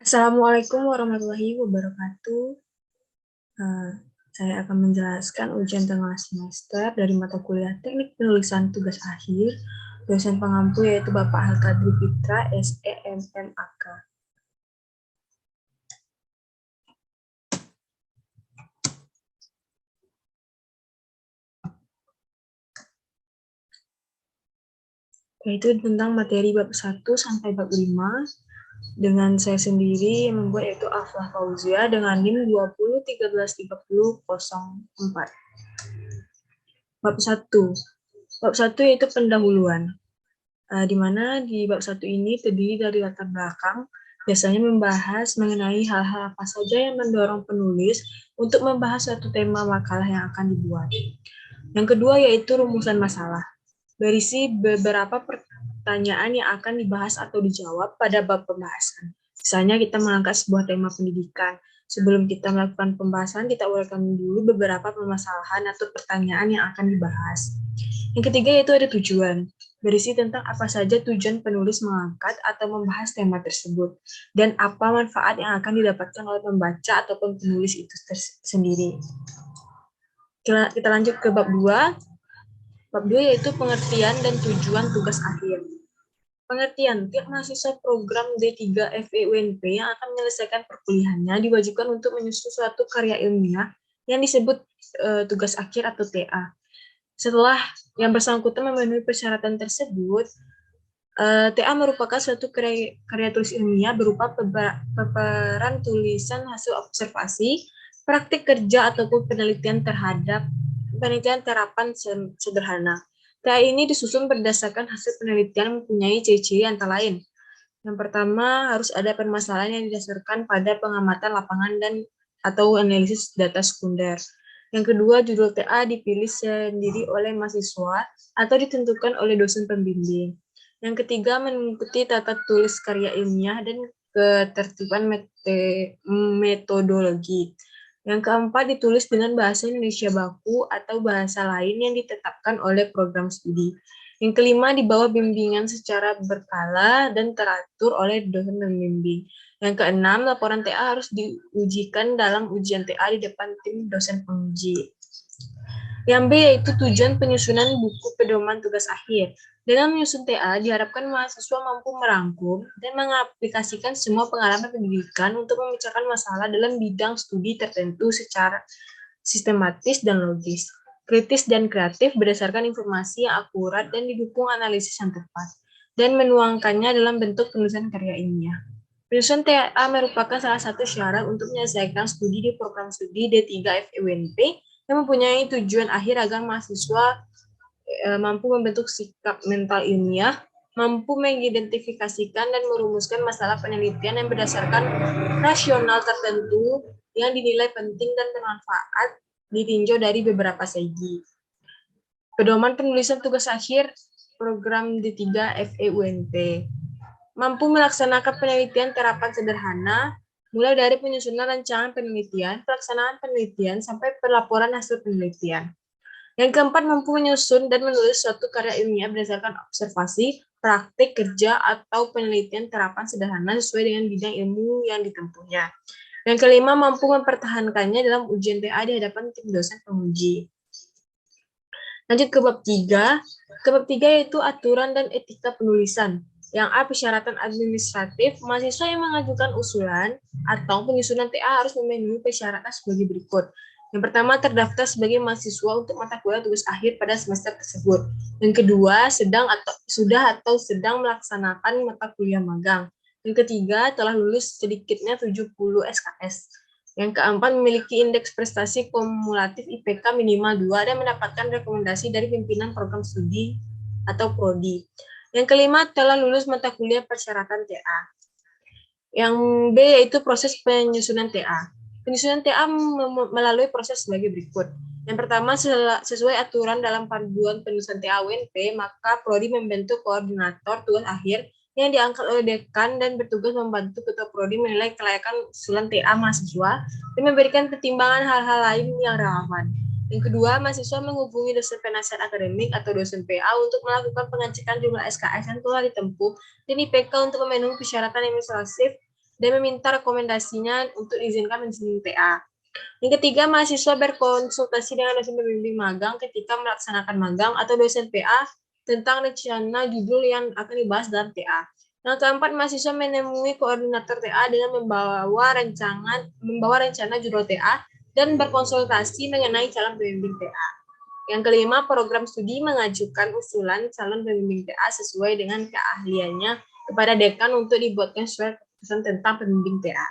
Assalamualaikum warahmatullahi wabarakatuh. Eh, saya akan menjelaskan ujian tengah semester dari mata kuliah Teknik Penulisan Tugas Akhir, dosen pengampu yaitu Bapak Al-Kadri Fitra, SEMMAK. Yaitu tentang materi bab 1 sampai bab 5, dengan saya sendiri yang membuat yaitu Aflah Fauzia dengan NIM 20133004. Bab 1. Bab 1 yaitu pendahuluan. Di mana di bab 1 ini terdiri dari latar belakang, biasanya membahas mengenai hal-hal apa saja yang mendorong penulis untuk membahas suatu tema makalah yang akan dibuat. Yang kedua yaitu rumusan masalah, berisi beberapa pertanyaan yang akan dibahas atau dijawab pada bab pembahasan. Misalnya kita mengangkat sebuah tema pendidikan. Sebelum kita melakukan pembahasan, kita uraikan dulu beberapa permasalahan atau pertanyaan yang akan dibahas. Yang ketiga yaitu ada tujuan, berisi tentang apa saja tujuan penulis mengangkat atau membahas tema tersebut, dan apa manfaat yang akan didapatkan oleh pembaca ataupun penulis itu sendiri. Kita lanjut ke bab 2. Bab 2 yaitu pengertian dan tujuan tugas akhir. Pengertian, tiap mahasiswa program D3 FEUNP yang akan menyelesaikan perkuliahannya diwajibkan untuk menyusun suatu karya ilmiah yang disebut tugas akhir atau TA. Setelah yang bersangkutan memenuhi persyaratan tersebut, TA merupakan suatu karya tulis ilmiah berupa paparan tulisan hasil observasi, praktik kerja ataupun penelitian terapan sederhana. TA ini disusun berdasarkan hasil penelitian mempunyai ciri-ciri antara lain. Yang pertama, harus ada permasalahan yang didasarkan pada pengamatan lapangan dan atau analisis data sekunder. Yang kedua, judul TA dipilih sendiri oleh mahasiswa atau ditentukan oleh dosen pembimbing. Yang ketiga, mengikuti tata tulis karya ilmiah dan ketertiban metodologi. Yang keempat, ditulis dengan bahasa Indonesia baku atau bahasa lain yang ditetapkan oleh program studi. Yang kelima, di bawah bimbingan secara berkala dan teratur oleh dosen pembimbing. Yang keenam, laporan TA harus diujikan dalam ujian TA di depan tim dosen penguji. Yang B yaitu tujuan penyusunan buku pedoman tugas akhir. Dengan menyusun TA, diharapkan mahasiswa mampu merangkum dan mengaplikasikan semua pengalaman pendidikan untuk memecahkan masalah dalam bidang studi tertentu secara sistematis dan logis, kritis dan kreatif berdasarkan informasi yang akurat dan didukung analisis yang tepat, dan menuangkannya dalam bentuk penulisan karya ilmiah. Penyusunan TA merupakan salah satu syarat untuk menyelesaikan studi di program studi D3 FEUNP yang mempunyai tujuan akhir agar mahasiswa mampu membentuk sikap mental ilmiah, mampu mengidentifikasikan dan merumuskan masalah penelitian yang berdasarkan rasional tertentu yang dinilai penting dan bermanfaat ditinjau dari beberapa segi. Pedoman penulisan tugas akhir program D3 FEUNP mampu melaksanakan penelitian terapan sederhana, mulai dari penyusunan rancangan penelitian, pelaksanaan penelitian, sampai pelaporan hasil penelitian. Yang keempat, mampu menyusun dan menulis suatu karya ilmiah berdasarkan observasi, praktik kerja, atau penelitian terapan sederhana sesuai dengan bidang ilmu yang ditempuhnya. Yang kelima, mampu mempertahankannya dalam ujian TA di hadapan tim dosen penguji. Lanjut ke bab 3. Ke bab 3 yaitu aturan dan etika penulisan. Yang A, persyaratan administratif, mahasiswa yang mengajukan usulan atau penyusunan TA harus memenuhi persyaratan sebagai berikut. Yang pertama, terdaftar sebagai mahasiswa untuk mata kuliah tugas akhir pada semester tersebut. Yang kedua, sudah atau sedang melaksanakan mata kuliah magang. Yang ketiga, telah lulus sedikitnya 70 SKS. Yang keempat, memiliki indeks prestasi kumulatif IPK minimal 2 dan mendapatkan rekomendasi dari pimpinan program studi atau prodi. Yang kelima, telah lulus mata kuliah persyaratan TA. Yang B yaitu proses penyusunan TA. Penyusunan TA melalui proses sebagai berikut. Yang pertama, sesuai aturan dalam panduan penulisan TA UNP, maka prodi membentuk koordinator tugas akhir yang diangkat oleh dekan dan bertugas membantu ketua prodi menilai kelayakan usulan TA mahasiswa dan memberikan pertimbangan hal-hal lain yang relevan. Yang kedua, mahasiswa menghubungi dosen penasihat akademik atau dosen PA untuk melakukan pengecekan jumlah SKS yang telah ditempuh dan IPK untuk memenuhi persyaratan administratif dan meminta rekomendasinya untuk diizinkan menjadi TA. Yang ketiga, mahasiswa berkonsultasi dengan dosen pembimbing magang ketika melaksanakan magang atau dosen PA tentang rencana judul yang akan dibahas dalam TA. Yang keempat, mahasiswa menemui koordinator TA dengan membawa rencana judul TA dan berkonsultasi mengenai calon pembimbing TA. Yang kelima, program studi mengajukan usulan calon pembimbing TA sesuai dengan keahliannya kepada dekan untuk dibuatkan surat keputusan tentang pembimbing TA.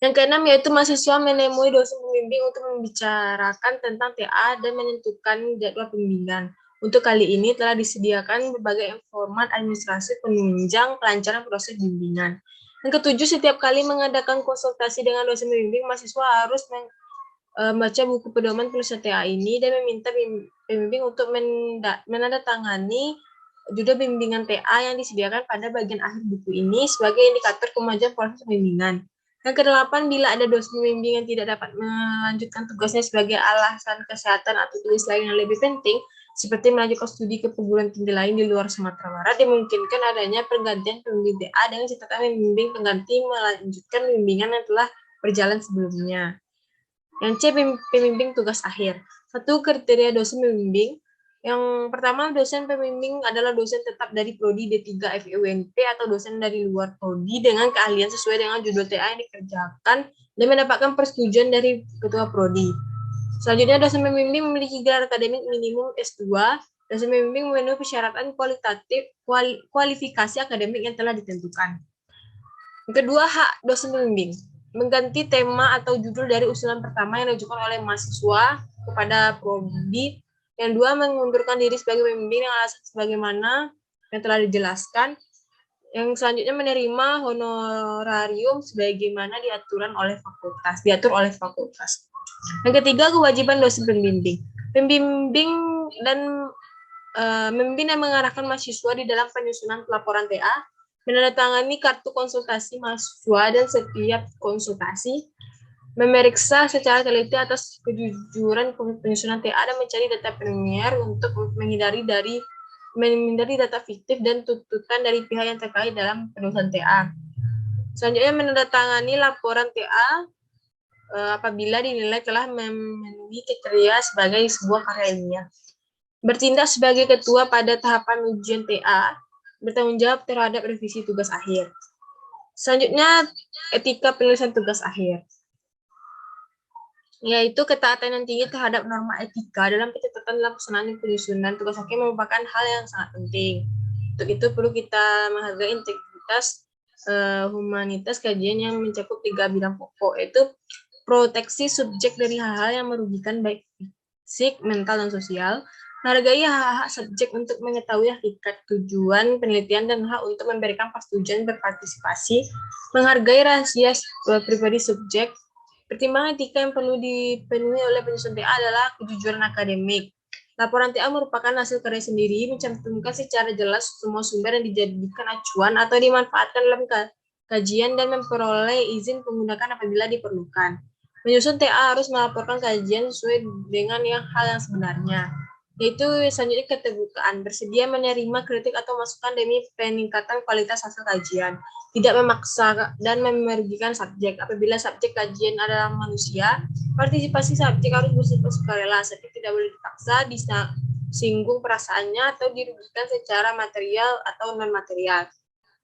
Yang keenam yaitu mahasiswa menemui dosen pembimbing untuk membicarakan tentang TA dan menentukan jadwal pembimbingan. Untuk kali ini telah disediakan berbagai format administrasi penunjang kelancaran proses bimbingan. Yang ketujuh, setiap kali mengadakan konsultasi dengan dosen pembimbing, mahasiswa harus membaca buku pedoman penulisan TA ini dan meminta pembimbing untuk menandatangani judul bimbingan TA yang disediakan pada bagian akhir buku ini sebagai indikator kemajuan proses pembimbingan. Yang kedelapan, bila ada dosen pembimbing yang tidak dapat melanjutkan tugasnya sebagai alasan kesehatan atau tugas lain yang lebih penting, seperti melanjutkan studi ke perguruan tinggi lain di luar Sumatera Barat, dimungkinkan adanya pergantian pembimbing TA dengan catatan pembimbing pengganti melanjutkan bimbingan yang telah berjalan sebelumnya. Yang C, pembimbing tugas akhir. Satu, kriteria dosen pembimbing. Yang pertama, dosen pembimbing adalah dosen tetap dari Prodi D3 FEUNP atau dosen dari luar Prodi dengan keahlian sesuai dengan judul TA yang dikerjakan dan mendapatkan persetujuan dari Ketua Prodi. Selanjutnya, dosen pembimbing memiliki gelar akademik minimum S2. Dosen pembimbing memenuhi persyaratan kualifikasi akademik yang telah ditentukan. Yang kedua, hak dosen pembimbing. Mengganti tema atau judul dari usulan pertama yang diajukan oleh mahasiswa kepada Prodi. Yang dua, mengundurkan diri sebagai pembimbing dengan alasan sebagaimana yang telah dijelaskan. Yang selanjutnya, menerima honorarium sebagaimana diatur oleh fakultas. Yang ketiga, kewajiban dosen pembimbing. Pembimbing dan mengarahkan mahasiswa di dalam penyusunan pelaporan TA, menandatangani kartu konsultasi mahasiswa dan setiap konsultasi, memeriksa secara teliti atas kejujuran penyusunan TA dan mencari data primer untuk menghindari data fiktif dan tuntutan dari pihak yang terkait dalam penulisan TA. Selanjutnya, menandatangani laporan TA apabila dinilai telah memenuhi kriteria sebagai sebuah karya ilmiah. Bertindak sebagai ketua pada tahapan ujian TA, bertanggung jawab terhadap revisi tugas akhir. Selanjutnya, etika penulisan tugas akhir, yaitu ketaatan yang tinggi terhadap norma etika dalam pencatatan dalam pelaksanaan penyusunan tugas akhir merupakan hal yang sangat penting. Untuk itu perlu kita menghargai integritas humanitas kajian yang mencakup 3 bidang pokok, yaitu proteksi subjek dari hal-hal yang merugikan baik fisik, mental, dan sosial, menghargai hak-hak subjek untuk mengetahui hakikat tujuan penelitian dan hak untuk memberikan persetujuan berpartisipasi, menghargai rahasia pribadi subjek. Pertimbangan etika yang perlu dipenuhi oleh penyusun TA adalah kejujuran akademik. Laporan TA merupakan hasil karya sendiri, mencantumkan secara jelas semua sumber yang dijadikan acuan atau dimanfaatkan dalam kajian dan memperoleh izin menggunakan apabila diperlukan. Penyusun TA harus melaporkan kajian sesuai dengan hal yang sebenarnya, yaitu selanjutnya keterbukaan, bersedia menerima kritik atau masukan demi peningkatan kualitas hasil kajian, tidak memaksa dan merugikan subjek. Apabila subjek kajian adalah manusia, partisipasi subjek harus bersifat sukarela, subjek tidak boleh dipaksa, disinggung perasaannya atau dirugikan secara material atau non-material.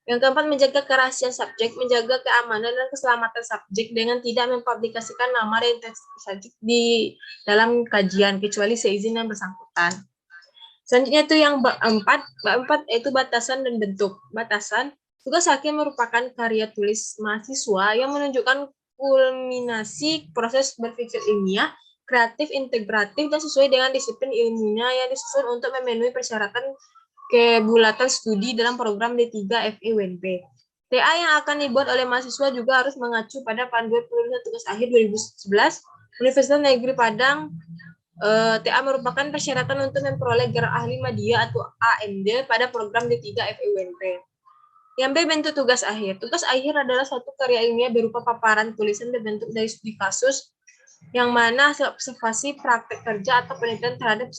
Yang keempat, menjaga kerahasiaan subjek, menjaga keamanan dan keselamatan subjek dengan tidak mempublikasikan nama dan identitas subjek di dalam kajian, kecuali seizin yang bersangkutan. Selanjutnya itu yang bab 4 yaitu batasan dan bentuk. Batasan, tugas akhir merupakan karya tulis mahasiswa yang menunjukkan kulminasi proses berpikir ilmiah, kreatif, integratif, dan sesuai dengan disiplin ilmunya yang disusun untuk memenuhi persyaratan kebulatan studi dalam program D3 FEUNP. TA yang akan dibuat oleh mahasiswa juga harus mengacu pada panduan penulisan tugas akhir 2011 Universitas Negeri Padang. TA merupakan persyaratan untuk memperoleh gelar ahli media atau AMD pada program D3 FEUNP. Yang B, bentuk tugas akhir. Tugas akhir adalah suatu karya ilmiah berupa paparan tulisan berbentuk dari studi kasus yang mana hasil observasi, praktek kerja, atau penelitian terhadap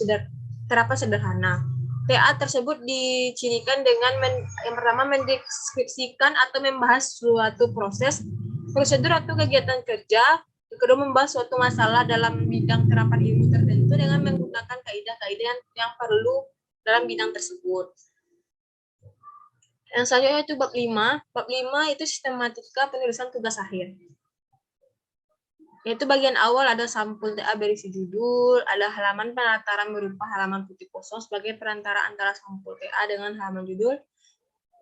terapan sederhana. TA tersebut dicirikan dengan yang pertama mendeskripsikan atau membahas suatu proses, prosedur atau kegiatan kerja. Yang kedua, membahas suatu masalah dalam bidang terapan ilmu tertentu dengan menggunakan kaidah-kaidah yang perlu dalam bidang tersebut. Yang selanjutnya itu bab 5. Bab 5 itu sistematika penulisan tugas akhir. Yaitu bagian awal ada sampul TA berisi judul, ada halaman penataran berupa halaman putih kosong sebagai perantara antara sampul TA dengan halaman judul.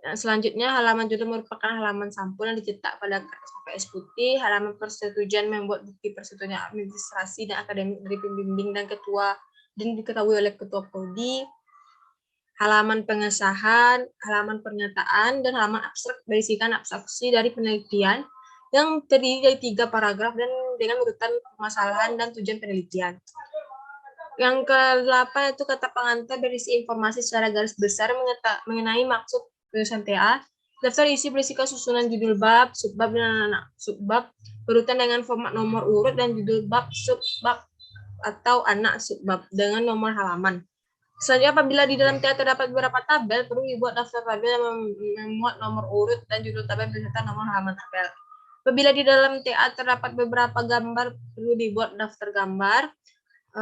Dan selanjutnya halaman judul merupakan halaman sampul yang dicetak pada kertas HVS putih, halaman persetujuan membuat bukti persetujuan administrasi dan akademik dari pembimbing dan ketua dan diketahui oleh ketua prodi, halaman pengesahan, halaman pernyataan, dan halaman abstrak berisikan abstraksi dari penelitian yang terdiri dari 3 paragraf dan dengan urutan permasalahan dan tujuan penelitian. Yang ke-8 itu kata pengantar berisi informasi secara garis besar mengenai maksud penulisan TA. Daftar isi berisikan susunan judul bab, subbab, dan anak subbab, berurutan dengan format nomor urut dan judul bab, subbab, atau anak subbab dengan nomor halaman. Selanjutnya, apabila di dalam TA terdapat beberapa tabel, perlu dibuat daftar tabel yang memuat nomor urut dan judul tabel beserta nomor halaman tabel. Apabila di dalam TA terdapat beberapa gambar, perlu dibuat daftar gambar.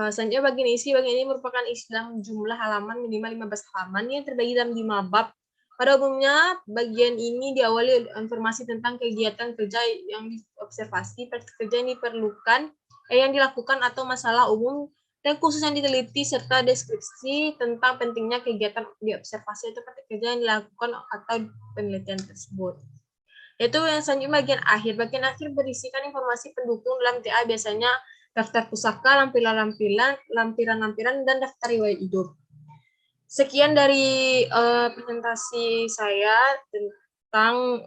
Selanjutnya, bagian ini merupakan isi dalam jumlah halaman minimal 15 halaman yang terbagi dalam 5 bab. Pada umumnya, bagian ini diawali informasi tentang kegiatan kerja yang diobservasi, praktik kerja yang diperlukan, yang dilakukan atau masalah umum dan khusus yang diteliti, serta deskripsi tentang pentingnya kegiatan diobservasi atau praktik kerja yang dilakukan atau penelitian tersebut. Itu yang selanjutnya bagian akhir. Bagian akhir berisikan informasi pendukung dalam TA, biasanya daftar pusaka, lampiran-lampiran, dan daftar riwayat hidup. Sekian dari presentasi saya tentang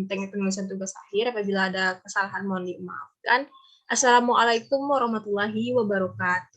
teknik penulisan tugas akhir. Apabila ada kesalahan mohon dimaafkan. Assalamualaikum warahmatullahi wabarakatuh.